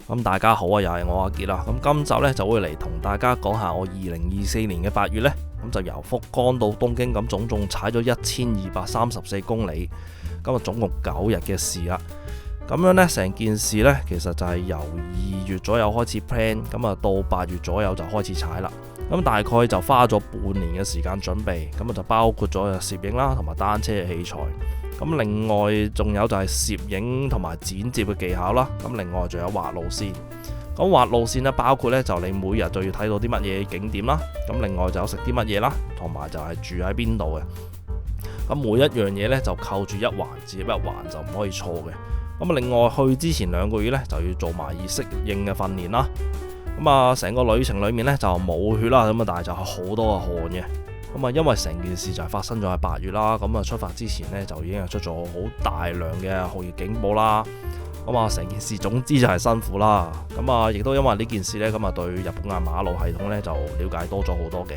咁大家好啊，又係我阿傑啦。咁今集呢，就會嚟同大家講下我2024年嘅8月呢，咁就由福岡到東京咁總共踩咗1234公里，咁啊總共9日嘅事啦。咁樣呢，成件事呢，其實就係由2月左右開始 plan，咁啊到8月左右就開始踩啦。咁大概就花咗半年嘅時間準備，咁啊就包括咗攝影啦，同埋單車嘅器材。咁另外仲有就係攝影同埋剪接嘅技巧啦。咁另外仲有畫路線。咁畫路線呢，包括呢就你每日就要睇到啲乜嘢景點啦。咁另外就有食啲乜嘢啦，同埋就係住喺邊度嘅。咁每一樣嘢呢，就扣住一環接一環，就唔可以錯嘅。咁另外去之前2個月呢，就要做埋適應嘅訓練啦。咁啊成個旅程裏面呢，就冇血啦，咁啊但係就係好多嘅汗嘅。咁啊，因為成件事就係發生咗喺8月啦，咁啊出發之前呢，就已經係出咗好大量嘅酷熱警報啦。咁啊，成件事總之就係辛苦啦。咁啊，亦都因為呢件事呢，咁啊對日本嘅馬路系統呢，就了解多咗好多嘅。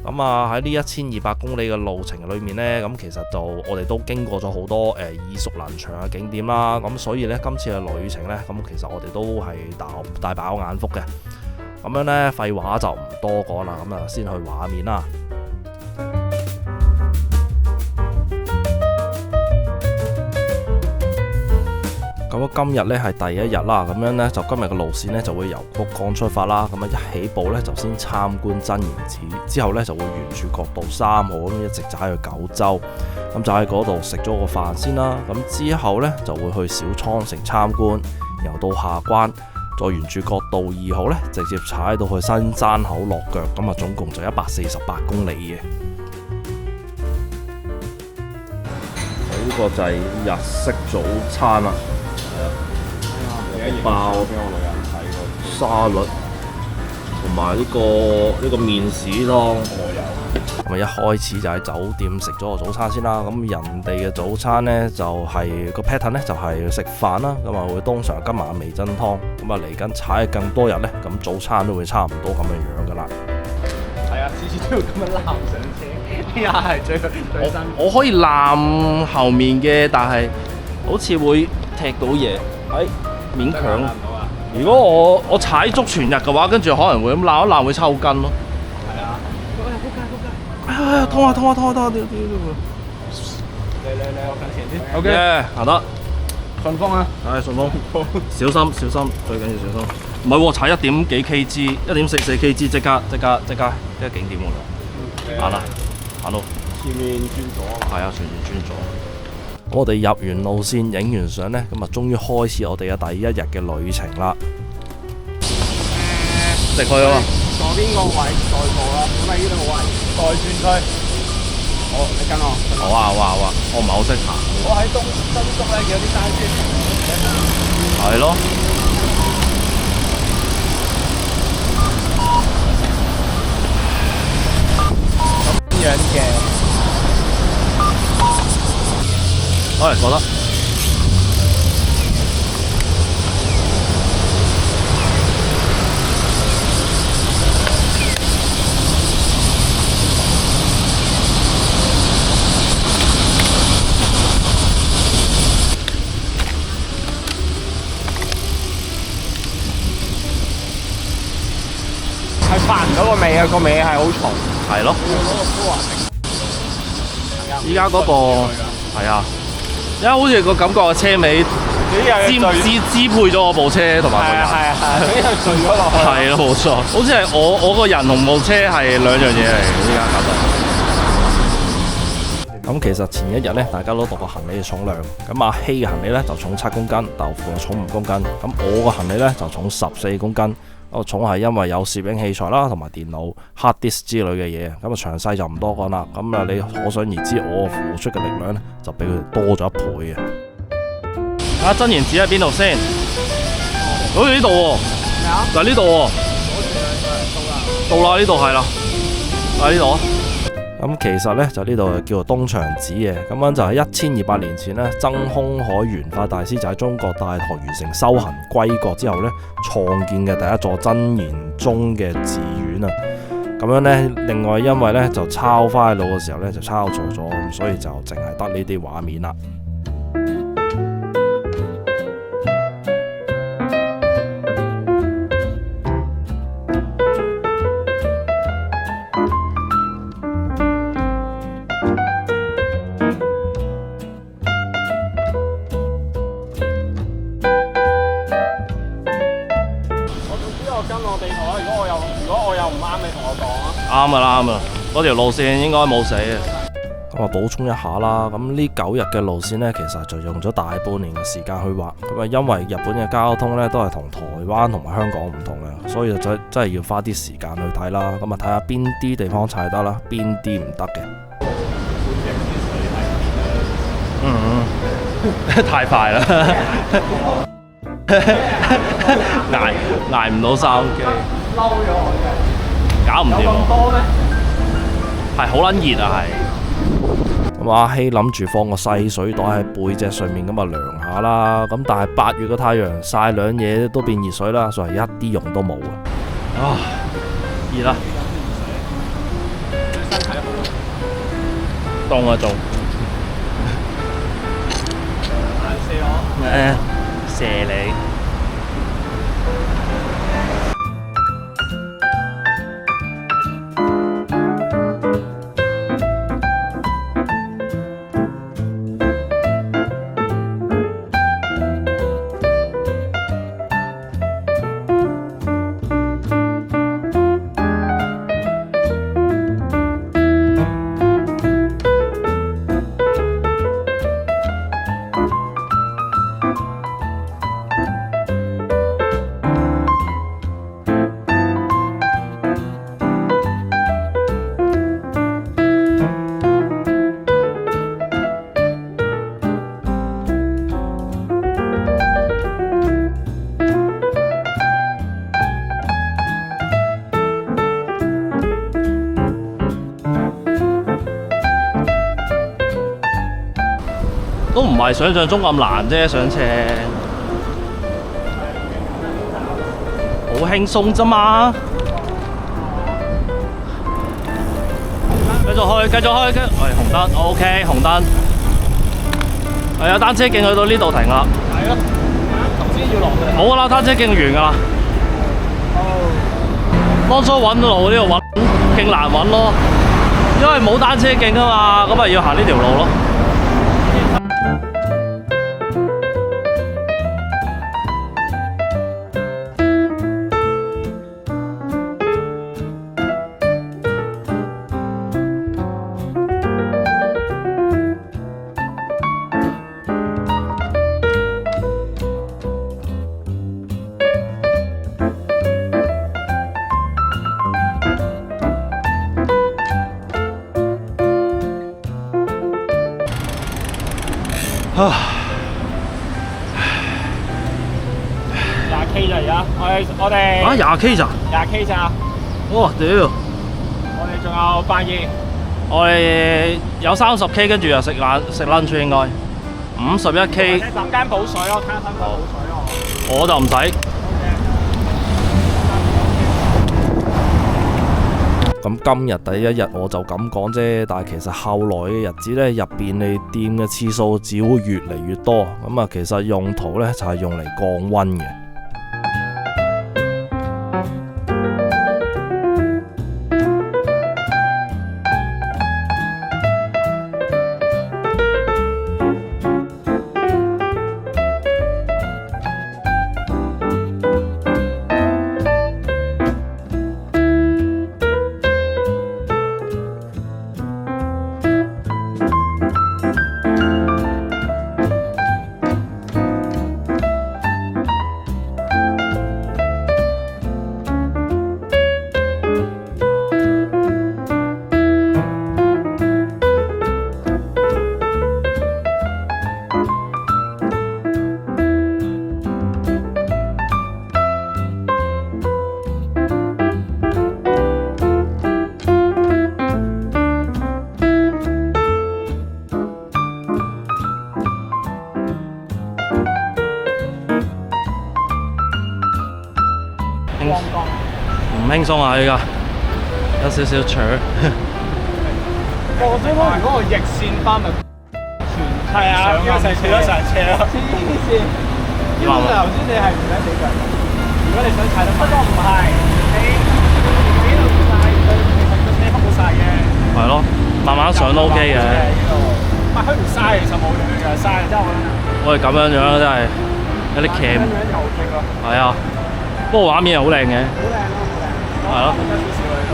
咁啊喺呢1200公里嘅路程裏面呢，咁其實就我哋都經過咗好多耳熟能詳嘅景點啦。咁所以呢，今次嘅旅程呢，咁其實我哋都係大飽眼福嘅。咁樣呢，廢話就唔多講啦。咁啊，先去畫面啦。咁今日呢係第一日啦，咁樣呢，就今日嘅路線呢就會由福岡出發啦。咁啊一起步呢，就先參觀真言寺，之後呢就會沿住國道3號咁一直踩去九州，咁就喺嗰度食咗個飯先啦。咁之後呢，就會去小倉城參觀，然後到下關，再沿住國道2號呢，直接踩到去新山口落腳，咁啊總共就148公里嘅。呢個就係日式早餐啦。包沙律同埋呢個麵豉湯。咁啊一開始就喺酒店食咗個早餐先啦。咁人哋嘅早餐呢，就係個 pattern 呢，就係食飯啦。咁啊會通常今晚味噌湯。咁啊嚟緊踩更多日呢，咁早餐都會差唔多咁樣樣噶啦。係啊，次次都要咁樣攬上車，呢下係最辛苦。我可以攬後面嘅，但係好似會踢到嘢。勉強。如果我踩足全日嘅話，跟住可能會咁鬧一鬧會抽筋咯。係啊。哎呀，痛啊！嚟，我近前啲。OK，行得。順風啊！係順風。小心，最緊要小心。唔係喎，踩1點幾 kg， 1.44 kg， 即刻景點喎。行啦，行到。前面轉左。係啊，全面轉左。我哋入完路線，影完相呢，咁啊，終於開始我哋嘅第一日嘅旅程啦。直去啊嘛！左邊個位再過啦，咁啊呢度個位再轉區。好，你跟我。好啊，我唔係好識行。我喺新宿咧見到啲單車。係咯。咁樣嘅。覺得係發唔到個尾啊！個尾係好重。係咯。要攞個箍啊！依家嗰個係啊。而家好似個感覺個車尾支配咗我部車同埋個人。係，俾佢墜咗落去。係咯，冇錯。好似係我個人同部車係兩樣嘢嚟嘅，依家搞到。咁其實前一日呢，大家都度過行李嘅重量。咁阿希嘅行李呢，就重7公斤，豆腐就重5公斤。咁我個行李呢，就重14公斤。個重係因為有攝影器材啦，同埋電腦、hard disk 之類嘅嘢，咁啊詳細就唔多講啦。咁啊，你可想而知，我付出嘅力量呢，就比佢哋多咗1倍嘅。啊，真言寺喺邊度先？好似呢度喎。咩啊？就係呢度喎。到啦，呢度係啦。喺呢度啊。咁其實呢，就呢度叫做東長寺嘅，咁樣就係1200年前呢，僧空海玄法大師就喺中國大唐完成修行歸國之後呢，創建嘅第一座真言宗嘅寺院啊。咁樣呢，另外因為呢就抄翻路嘅時候呢，就抄錯咗，咁所以就淨係得呢啲畫面啦。跟我地圖啊！如果我又唔啱，你同我講啊。啱噶啦，啱啊！嗰條路線應該冇死嘅。咁啊，補充一下啦。咁呢9日嘅路線呢，其實就用咗大半年嘅時間去畫。咁啊，因為日本嘅交通呢，都係同台灣同埋香港唔同嘅，所以就真係要花啲時間去睇啦。咁啊，睇下邊啲地方踩得啦，邊啲唔得嘅。太快啦！捱唔到3機，嬲咗我真係。搞唔掂。有咁多咩？係好撚熱啊！係。咁阿希諗住放個細水袋喺背脊上面咁啊涼下啦。咁但係8月嘅太陽曬兩嘢都變熱水啦，所以一啲用都冇啊！熱啦！身體好凍啊仲。射你。都唔係想象中咁難啫，上車好輕鬆啫嘛。繼續開，紅燈 ，OK， 紅燈。係啊，單車徑去到呢度停啦。係咯，頭先要落去。冇噶啦，單車徑完噶啦。當初揾路呢度揾勁難揾咯，因為冇單車徑啊嘛，咁咪要行呢條路咯。20K 咋而家？我哋啊20K 咋？20K 咋？哇屌！我哋仲有8億。我哋有30K， 跟住又食lunch應該51K。等間補水咯，睇下使唔使補水咯。我就唔使。咁今日第一日我就咁講啫，但係其實後來嘅日子呢，入便利店嘅次數只會越嚟越多。咁啊，其實用途呢，就係用嚟降溫嘅。唔輕鬆啊！依家有少少扯。我想講，如果我逆線翻咪全係啊，因為成車咯，成車咯。黐線！基本上頭先你係唔使死腳。如果你想踩得，不過唔係你呢度晒佢，其實個車黑好晒嘅。係咯，慢慢上都 OK 嘅。唔係佢唔晒，其實冇嘢嘅，晒真係我覺得。我哋咁樣樣真係有啲 cam。咁樣又激咯。係啊。不過畫面係好靚嘅。好靚咯，好靚。係咯得少少喺度。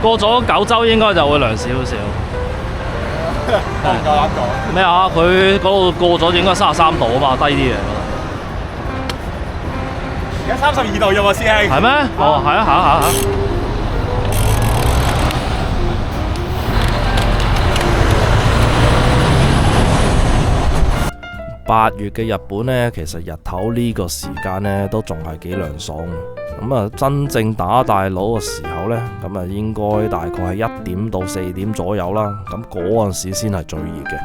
過咗九州應該就會涼少少。我唔夠膽講。咩啊？佢嗰度過咗應該33度啊嘛，低啲嘅。而家32度啫喎，師兄。係咩？哦，係啊，行下。8月嘅日本呢，其實日頭呢個時間呢都仲係幾涼爽嘅。咁啊，真正打大佬嘅時候呢，咁啊應該大概係1點到4點左右啦。咁嗰陣時先係最熱嘅。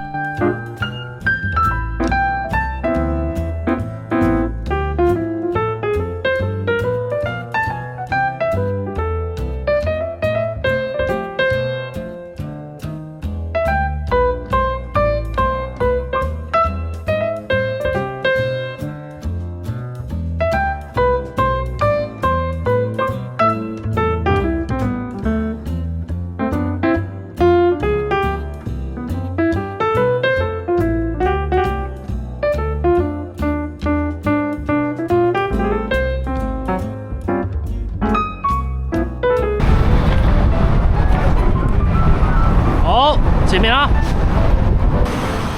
前面啊，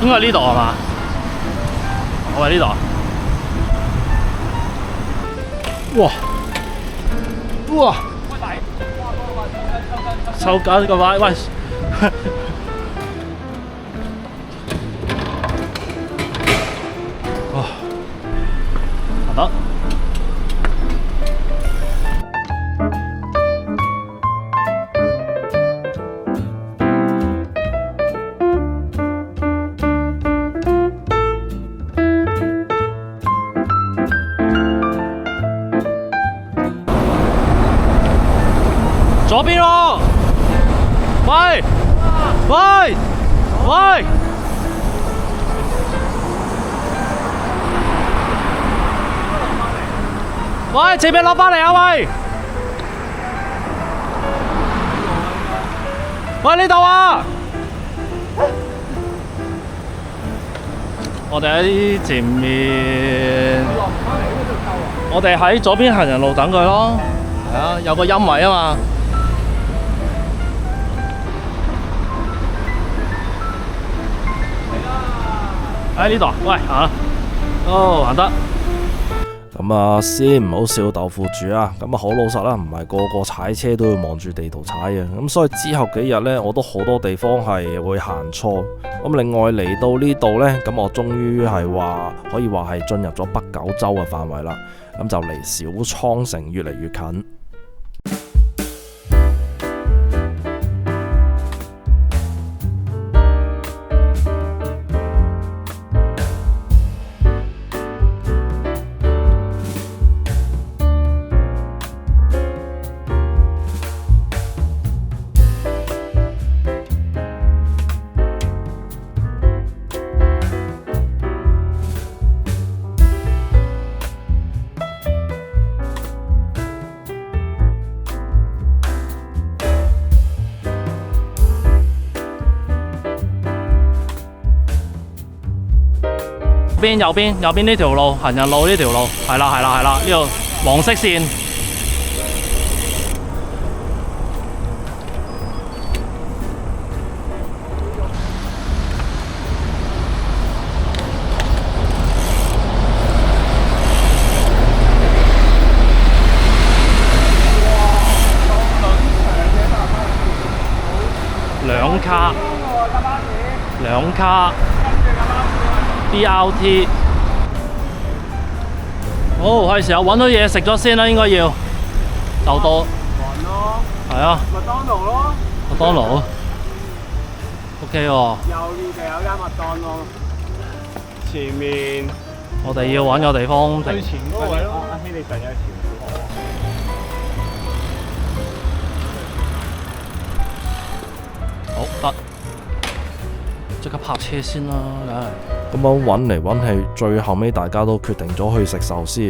應該係呢度係嘛？我係呢度。哇！抽緊個位，喂！哇！好的。左邊咯！喂！喂！喂！喂！前面落返嚟啊！喂！喂！呢度啊！我哋喺前面，我哋喺左邊行人路等佢咯。係啊，有個陰位啊嘛。喺呢度，喂，行啦，哦，行得。咁啊，先唔好笑豆腐住啊。咁啊，好老實啦，唔係個個踩車都要望住地圖踩嘅。咁所以之後幾日呢，我都好多地方係會行錯。咁另外嚟到呢度呢，咁我終於係話可以話係進入咗北九州嘅範圍啦。咁就離小倉城越嚟越近。右邊呢條路，行人路呢條路，係啦，呢度黃色線。兩卡。BRT， 好，係時候揾到嘢食咗先啦，應該要就到。雲咯。係啊。麥當勞咯。麥當勞。OK 喎。右邊就有間麥當勞。前面。我哋要揾個地方停。最前嗰位咯。阿希，你第一條。好得。即刻泊車先啦，梗係。咁樣揾嚟揾去，最後尾大家都決定咗去食壽司。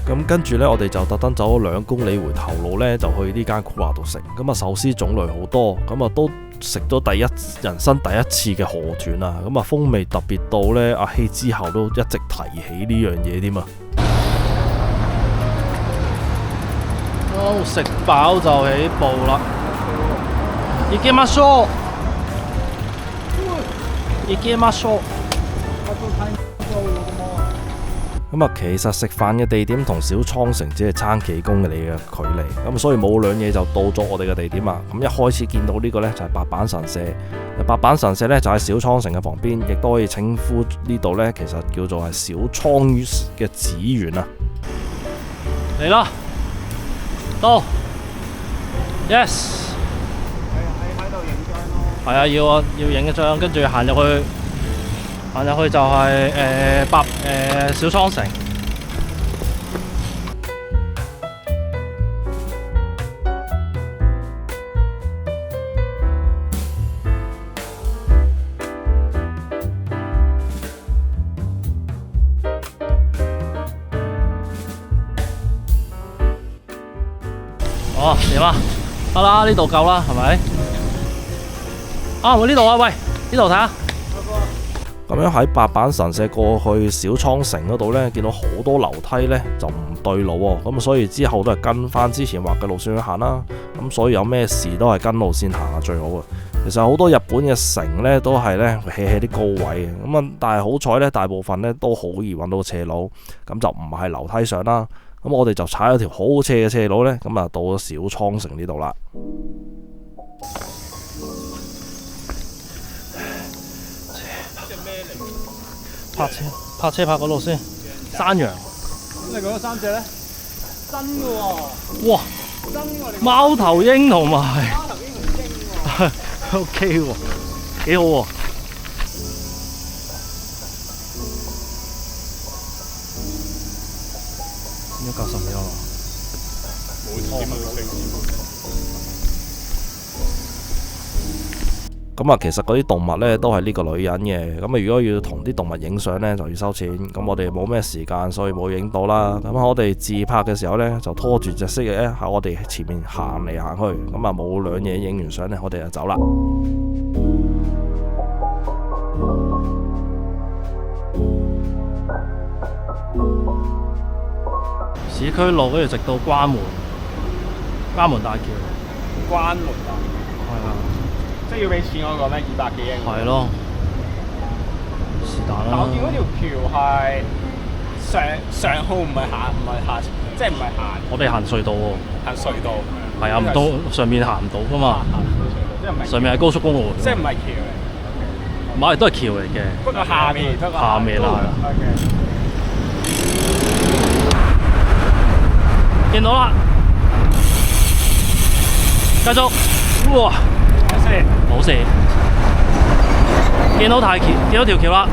咁跟住呢，我哋就特登走咗2公里回頭路呢，就去呢間庫華度食。咁啊，壽司種類好多，咁啊都食咗人生第一次嘅河豚啊！咁啊，風味特別到呢，阿希之後都一直提起呢樣嘢添啊。食飽就起步啦。行きましょう。行きましょう。咁啊，其實食飯嘅地點同小倉城只係差幾公里嘅距離，咁所以冇兩嘢就到咗我哋嘅地點啊！咁一開始見到呢個呢，就係白板神社，白板神社呢，就喺小倉城嘅旁邊，亦都可以稱呼呢度呢，其實叫做係小倉嘅寺院啊！嚟啦，到 ，yes， 喺度影張咯。係啊，要影一張，跟住行入去。行入去就係小倉城。哦，點啊？得啦，呢度夠啦，係咪？啊，我呢度啊，喂，呢度睇下。咁樣喺白板神社過去小倉城嗰度呢，見到好多樓梯呢，就唔對路喎，咁所以之後都係跟翻之前畫嘅路線去行啦。咁所以有咩事都係跟路線行係最好嘅。其實好多日本嘅城呢，都係呢起喺啲高位嘅，咁啊但係好彩呢，大部分呢都好易揾到斜路，咁就唔係樓梯上啦。咁我哋就踩咗條好斜嘅斜路呢，咁啊到咗小倉城呢度啦。泊車泊嗰度先，山羊。咁你嗰3隻咧？真嘅喎！哇！真喎！貓頭鷹同埋貓頭鷹同鷹喎。OK 喎，幾好喎。應該90秒啦。冇錯，咁啊，其實嗰啲動物呢都係呢個女人嘅。咁啊，如果要同啲動物影相呢，就要收錢。咁我哋冇咩時間，所以冇影到啦。咁我哋自拍嘅時候呢，就拖住隻蜥蜴咧喺我哋前面行嚟行去。咁啊，冇兩嘢影完相呢，我哋就走啦。市區路跟住直到關門大橋。關門大橋。係啊。即係要俾錢嗰個咩？200幾英。係咯，是但啦。但我見嗰條橋係上號唔係下，即係唔係行。我哋行隧道喎。行隧道。係啊，唔到上面行唔到噶嘛。即係唔係。上面係高速公路嚟。即係唔係橋嚟。唔係，都係橋嚟嘅。不過下面啦。見到啦，繼續。哇！冇事，見到條橋啦。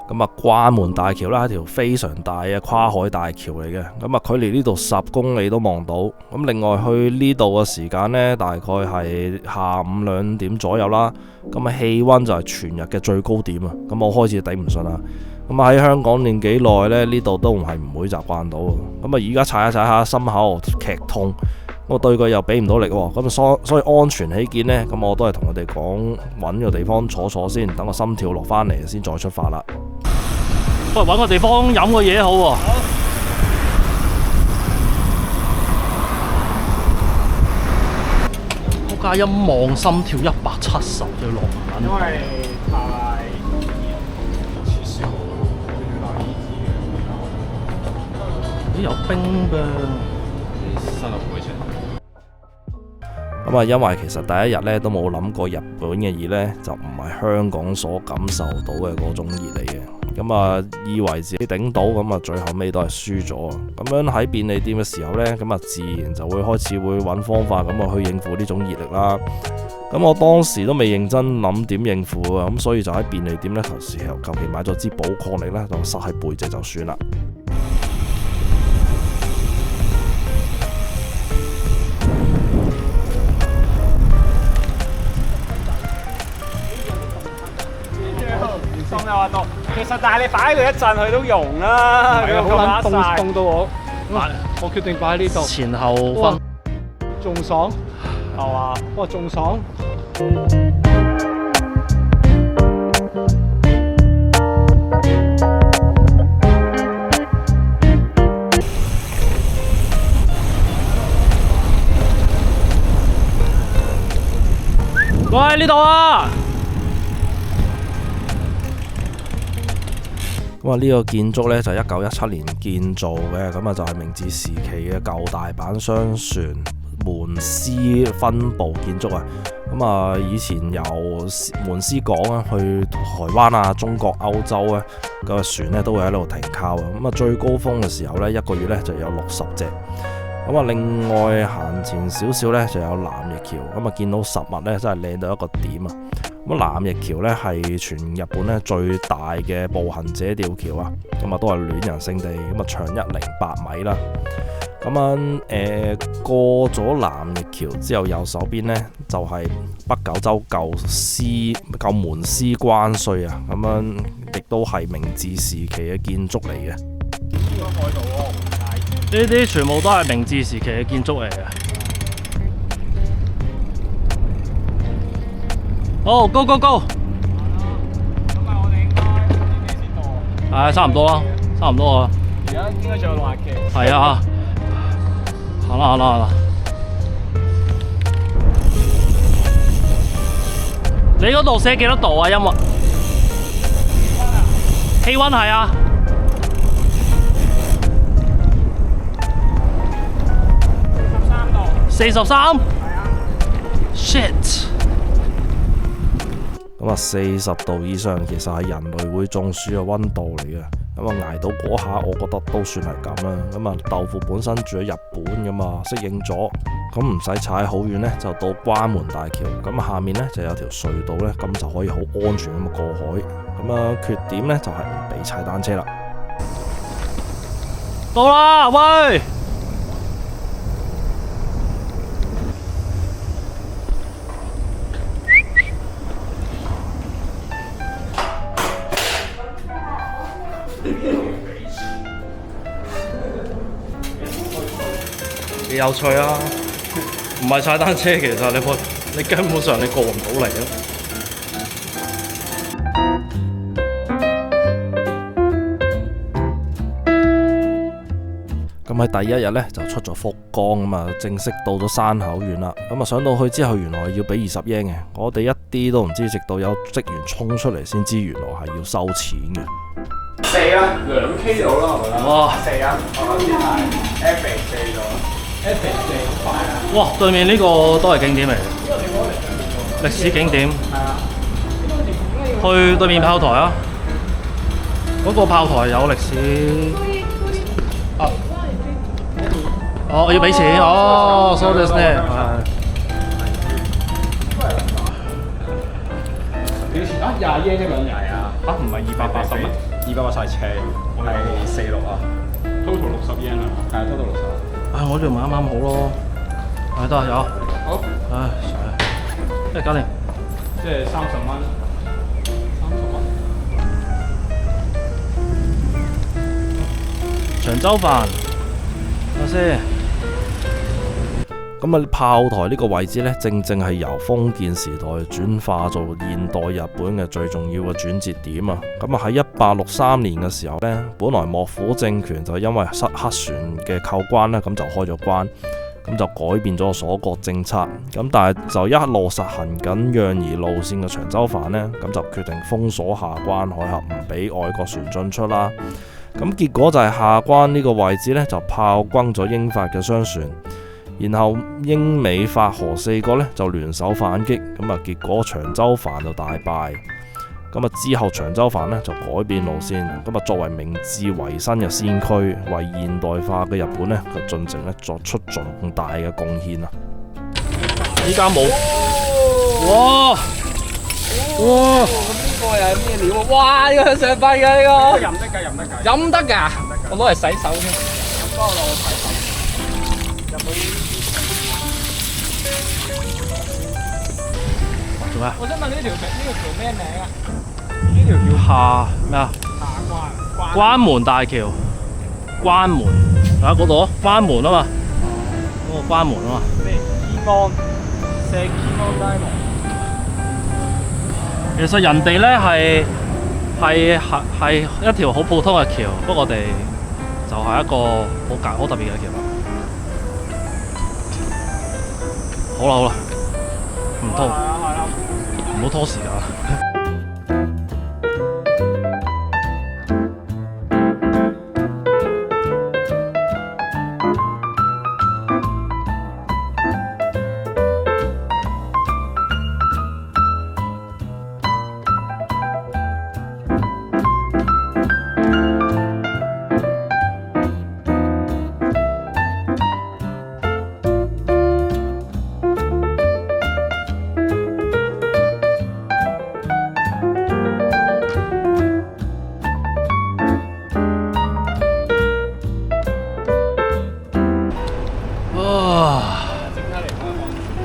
咁啊，關門大橋啦，係一條非常大嘅跨海大橋嚟嘅。咁啊，距離呢度10公里都望到。咁另外去呢度嘅時間呢，大概係下午2點左右啦。咁啊，氣温就係全日嘅最高點啊。咁我開始頂唔順啦。咁啊，喺香港練幾耐呢？呢度都唔會習慣到。咁啊，而家踩下心口劇痛。我對佢又俾唔到力喎，咁所以安全起見呢，咁我都係同佢哋講揾個地方坐先，等個心跳落返嚟先再出發啦。喂，揾個地方飲個嘢好喎。仆街，一望心跳170就落緊。因為太咦，有冰㗎。咁啊，因為其實第一日咧都冇諗過日本嘅熱呢，就唔係香港所感受到嘅嗰種熱嚟嘅。咁啊，以為自己頂到，咁啊，最後尾都係輸咗。咁樣喺便利店嘅時候呢，咁啊，自然就會開始會揾方法咁啊去應付呢種熱力啦。咁我當時都未認真諗點應付啊，咁所以就喺便利店呢，求其買咗支寶礦力呢，就塞喺背脊就算啦。其實但係你擺喺度一陣，佢都溶啦。係啊，好撚凍到我決定擺喺呢度。前後分，仲爽係嘛？哇，仲爽！喂，呢度啊！咁啊，呢個建築呢，就1917年建造嘅，咁啊就係明治時期嘅舊大阪商船門司分部建築啊。咁啊，以前由門司港啊去台灣啊、中國、歐洲咧個船呢，都會喺度停靠啊。咁啊，最高峰嘅時候呢，一個月呢就有60隻。咁啊，另外行前少少呢，就有南翼橋，咁啊見到實物呢，真係靚到一個點啊！咁南翼橋呢，係全日本呢最大嘅步行者吊橋啊，咁啊都係戀人聖地，咁啊長108米啦。咁啊過咗南翼橋之後，右手邊呢，就係北九州舊門司關稅啊，咁樣亦都係明治時期嘅建築嚟嘅。呢啲全部都係明治時期嘅建築嚟嘅。好 ，go go go！ 咁啊，我哋應該啲咩先到啊？差唔多啦，差唔多啊。而家應該仲有60嘅。係啊，行啦行啦行啦。你嗰度寫幾多度啊？音樂？氣温係啊。43？係啊。Shit！ 咁啊，40度以上其實係人類會中暑嘅温度嚟嘅。咁啊，捱到嗰下，我覺得都算係咁啦。咁啊，豆腐本身住喺日本噶嘛，適應咗，咁唔使踩好遠呢，就到關門大橋。咁下面呢，就有條隧道呢，咁就可以好安全咁過海。咁啊，缺點呢，就係唔俾踩單車啦。到啦，喂！幾有趣啊！唔係踩單車，其實你根本上你過唔到嚟咯。咁喺第一日呢，就出咗福岡啊嘛，正式到咗山口縣啦。咁啊上到去之後，原來要俾20 yen 嘅，我哋一啲都唔知，直到有職員衝出嚟先知，原來係要收錢嘅。4啊，2K 到啦，我覺得。哇！4啊，我啱先係 F4 咗 ，F4 好快啊！哇，對面呢個都係景點嚟嘅，歷史景點。係啊。去對面炮台啊！嗰個炮台有歷史。哦，要俾錢哦，so this 呢？幾錢啊？20 yen 一個人係啊。啊，唔係280咩？280係車，係46啊。total 60 yen 啊。係啊 ，total 60。唉，我呢度咪啱啱好咯。係得有。好。唉，即係搞掂。即係30蚊。長洲飯，睇下先。咁啊，炮台呢個位置呢，正係由封建時代轉化做現代日本嘅最重要嘅轉折點啊！咁啊喺1863年嘅時候呢，本來幕府政權就因為黑船嘅扣關呢，咁就開咗關，咁就改變咗鎖國政策。咁但係就一路實行緊讓夷路線嘅長洲藩呢，咁就決定封鎖下關海峽，唔俾外國船進出啦。咁結果就係下關呢個位置呢，就炮轟咗英法嘅商船。然後英美法荷4個呢就聯手反擊，咁啊結果長洲藩就大敗，咁啊之後長洲藩呢就改變路線，咁啊作為明治維新嘅先驅，為現代化嘅日本呢嘅進程呢作出重大嘅貢獻啊！依家冇，哇！哇！咁呢個又係咩料啊？哇！呢個上肺㗎呢個。飲得㗎，飲得㗎。飲得㗎，我攞嚟洗手添。咁幫我攞洗手。入去。做咩？我想問呢條叫咩名啊？呢條叫下咩啊？下關門大橋，關門喺嗰度，關門啊嘛，嗰個關門啊嘛。咩？Kemon，石 Kemon Diamond。其實人哋咧係一條好普通嘅橋，不過我哋就係一個好特別嘅橋啦。好啦，唔通。唔好拖時間。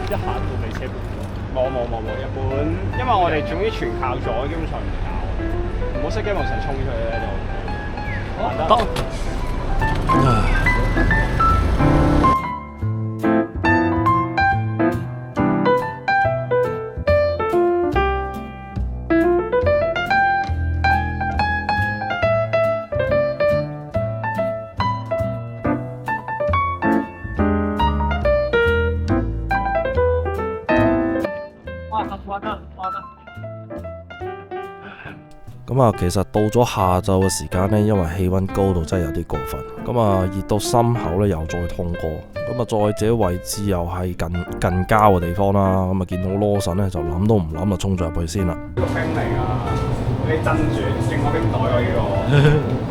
一下都俾車冇，日本，因為我哋總之全靠左，基本上唔靠，唔好熄機無成衝出去咧就咁啊，其實到咗下晝嘅時間呢，因為氣温高到真係有啲過分，咁啊熱到心口呢又再痛過，咁啊再者位置又係近郊嘅地方啦，咁啊見到羅神呢，就諗都唔諗就衝咗入去先啦。呢個冰嚟㗎，你真住整個冰袋喎呢個，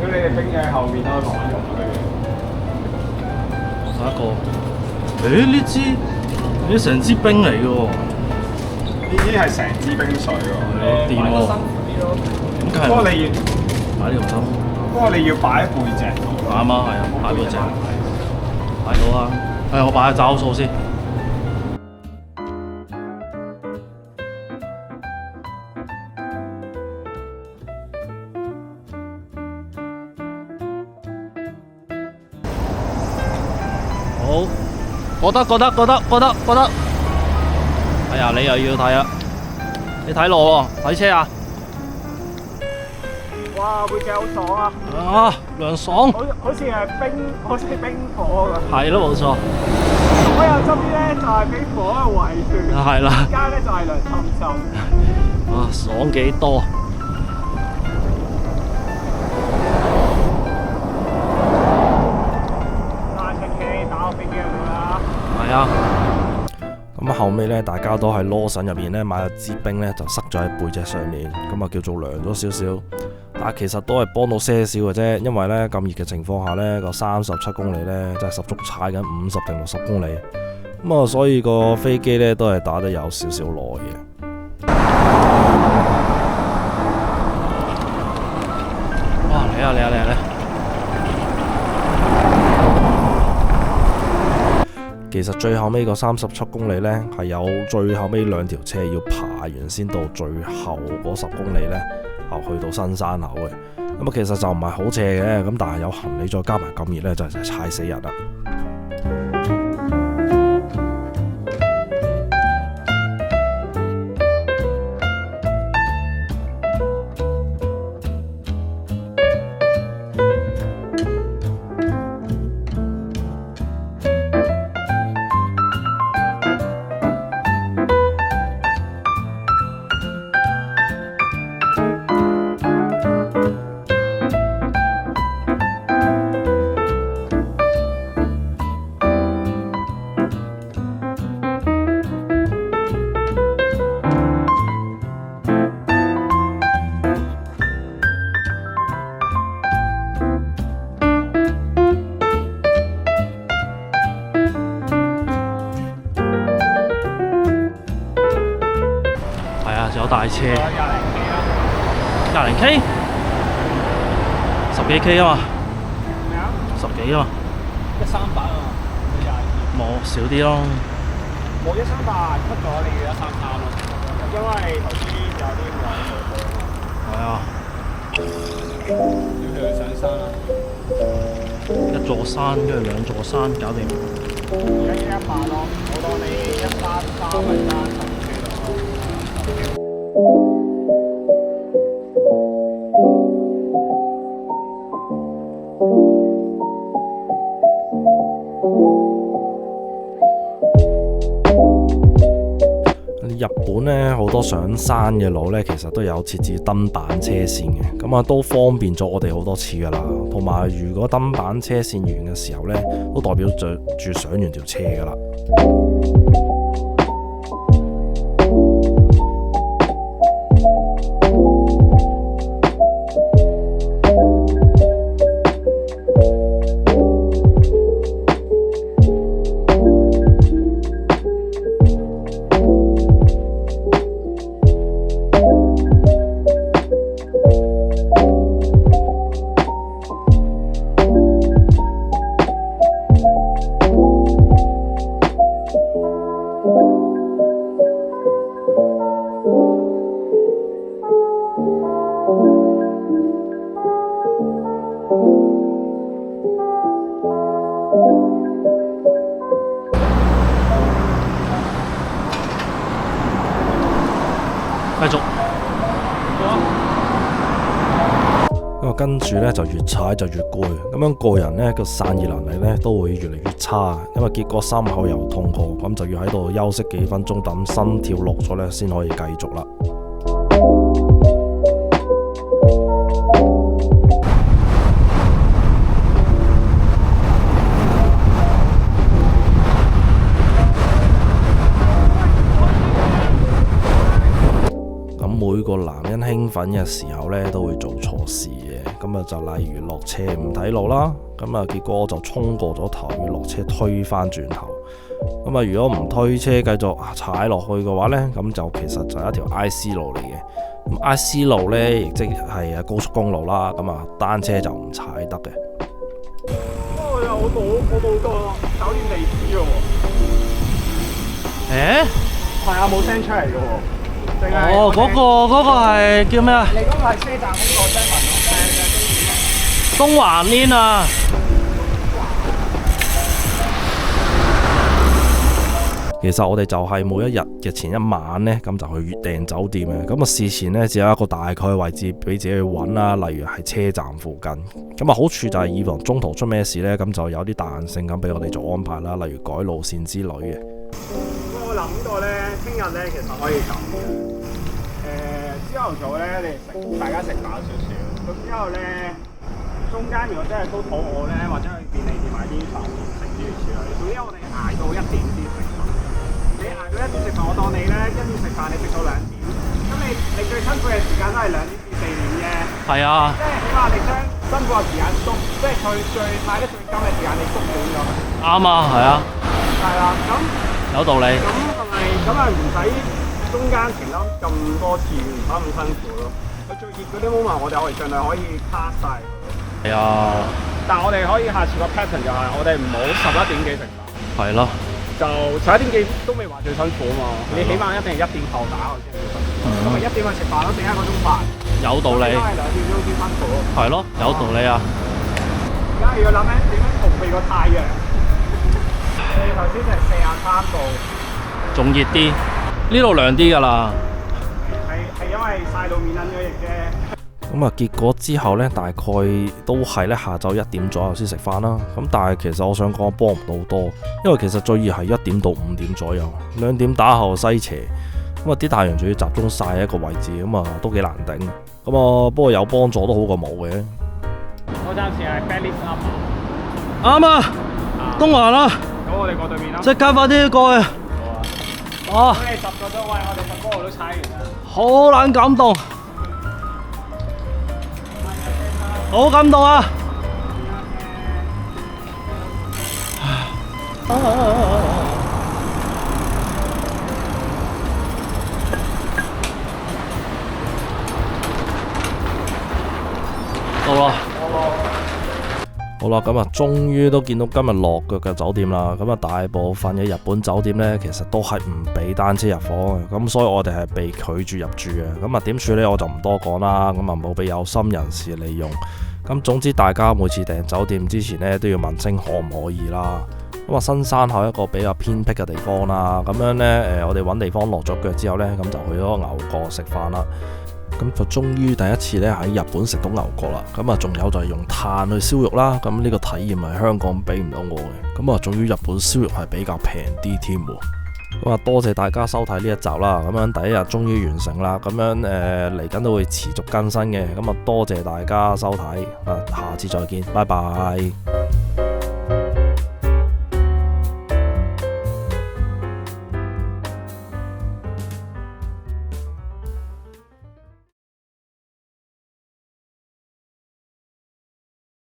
咁你哋冰嘢喺後面都可以慢慢用啊下一個，呢成支冰嚟嘅喎，呢啲係成支冰水喎，掂喎。不過你要擺呢條心，不過你要擺喺背脊度。啱啊，係啊，擺背脊，擺到啦。我擺下找數先。好，覺得。哎呀，你又要睇啊？你睇路喎，睇車啊！哇！背脊好爽啊！啊，涼爽，好似係冰火咁。係咯，冇錯。我右側邊咧就係冰火嘅圍住，係啦。而家咧就係涼浸浸。啊，爽幾多？單車機打個飛機去啦。係啊。咁後尾呢，大家都喺羅神入面呢買咗支冰呢，就塞咗喺背脊上面，咁啊叫做涼咗少少。但係其實都係幫到些少嘅啫，因為呢咁熱嘅情況下呢，個37公里呢，真係十足踩緊50定60公里，咁啊所以個飛機呢，都係打得有少少耐嘅。哇！嚟啊！其實最後尾個37公里呢，係有最後尾2條車要爬完先到最後嗰10公里呢，去到新山口嘅。咁啊其實就唔係好斜嘅，咁但係有行李再加埋咁熱呢，就係踩死人啦。有大車，20 K， 10幾 K 啊嘛，咩啊？10幾啊嘛，138啊嘛，冇少啲咯。冇138 cut 咗你嘅133咯，因為頭先有啲位冇。係啊，要去上山啦，一座山跟住2座山搞掂。而家118咯，我當你133係單程車咯。日本呢，好多上山嘅路呢，其實都有設置燈板車線嘅，咁啊都方便咗我哋好多次噶啦。同埋如果燈板車線完嘅時候呢，都代表住上完條車噶啦。繼續。咁啊，跟住呢，就越踩就越攰，咁樣個人呢個散熱能力呢都會越嚟越差，因為結果心口又痛過，咁就要喺度休息幾分鐘，等心跳落咗呢先可以繼續啦。每個男人興奮嘅時候呢，都會做錯事嘅，咁啊就例如落車唔睇路啦，咁啊結果就衝過咗頭，要落車推返轉頭，咁啊如果唔推車繼續踩落去嘅話呢，咁就其實就係一條 IC 路嚟嘅，咁 IC 路呢，亦即係高速公路啦，咁啊單車就唔踩得嘅。我冇個酒店地址嘅喎。係啊，冇 send 出嚟嘅喎。哦，嗰個係叫咩啊？你嗰個係車站嗰個張文嘅東華鏈啊！其實我哋就係每一日嘅前一晚呢，咁就去預訂酒店嘅。咁啊事前呢，只有一個大概位置俾自己去揾啦，例如係車站附近。咁啊好處就係以防中途出咩事呢，咁就有啲彈性咁俾我哋做安排啦，例如改路線之類嘅。我諗過呢，聽日呢其實可以咁嘅。朝頭早咧，大家食飽少少，咁之後咧，中間如果真係都肚餓咧，或者去便利店買啲飯食之類之類。總之我哋捱到1點先食飯。你捱到1點食飯，我當你咧1點食飯，你食到2點，咁你最辛苦嘅時間都係2點至4點啫。係啊。即係起碼你將辛苦嘅時間縮，即係最買得最金嘅時間你縮短咗。啱啊，係啊。係啦，咁有道理。咁係唔使中間停咗咁多次，唔使咁辛苦咯。佢最熱嗰啲 moment，我哋盡量可以 pass 晒。係啊。但係我哋可以下次個 pattern 就係我哋唔好11點幾食飯。係咯。就11點幾都未話最辛苦啊嘛。你起碼一定係1點後打我先最辛苦。咁咪1點去食飯咯，剩1個鐘飯。有道理。因為2點鐘先辛苦。係咯，有道理啊。而家要諗咧點樣逃避個太陽。你頭先就係43度。仲熱啲，呢度涼啲㗎啦。係因為曬到面撚咗翼啫。咁啊，結果之後呢，大概都係呢下晝1點左右先食飯啦。咁但係其實我想講幫唔到好多，因為其實最熱係1點到5點左右，2點打後西斜，咁啊啲太陽仲要集中曬喺一個位置，咁啊都幾難頂。咁啊不過有幫助都好過冇嘅。我暫時係 Belly Up。啱啊，東華啦。咁我哋過對面啦。即刻快啲過去。哦，我哋10個鐘，喂，我哋10個路都踩完啦。好撚感動，好感動啊！到啦。好啦，咁啊，終於都見到今日落腳嘅酒店啦。咁啊，大部分嘅日本酒店呢，其實都係唔俾單車入房嘅。咁所以我哋係被拒絕入住嘅。咁啊，點處理我就唔多講啦。咁啊，冇俾有心人士利用。咁總之，大家每次訂酒店之前呢，都要問清可唔可以啦。咁啊，新山口一個比較偏僻嘅地方啦。咁樣呢，我哋揾地方落咗腳之後呢，咁就去咗牛角食飯啦。咁就終於第一次咧喺日本食到牛角啦，咁啊仲有就係用炭去燒肉啦，咁呢個體驗係香港俾唔到我嘅，咁啊仲要日本燒肉係比較平啲添喎。咁啊，多謝大家收睇呢一集啦。咁樣第一日終於完成啦。咁樣嚟緊都會持續更新嘅。咁啊，多謝大家收睇。下次再見，拜拜。